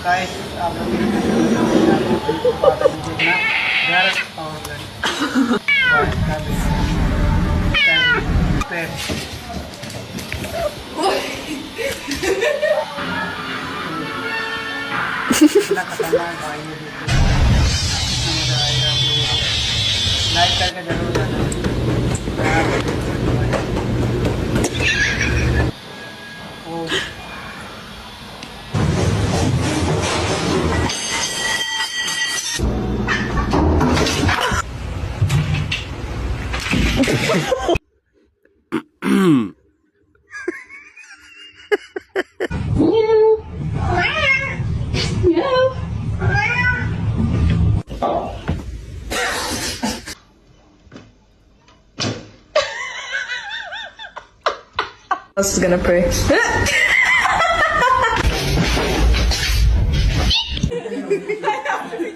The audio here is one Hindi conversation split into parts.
गाइस आप लोग वीडियो देखना घर और इतना खतरनाक भाई ये देखो, कितना मजा आएगा आप लोगों को। लाइक करके जरूर जाना। ओ I was gonna pray.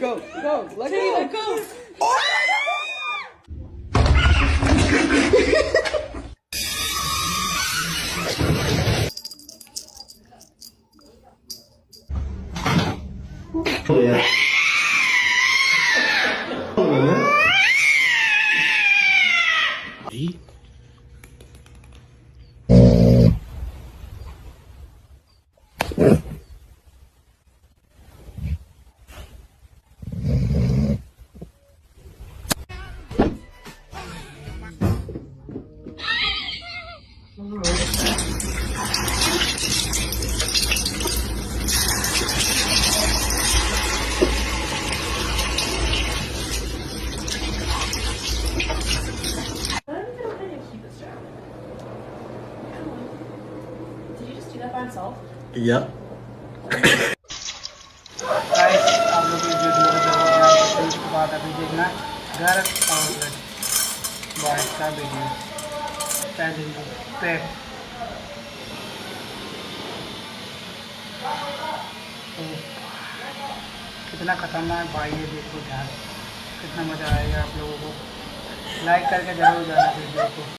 Go, let me go. Yep. Guys आप लोग इस वीडियो को जरूर देखना, उसके बाद अभी देखना घर और बॉय का वीडियो पे कितना खतरनाक भाई ये देखो ध्यान, कितना मज़ा आएगा आप लोगों को। लाइक करके जरूर जाना वीडियो को।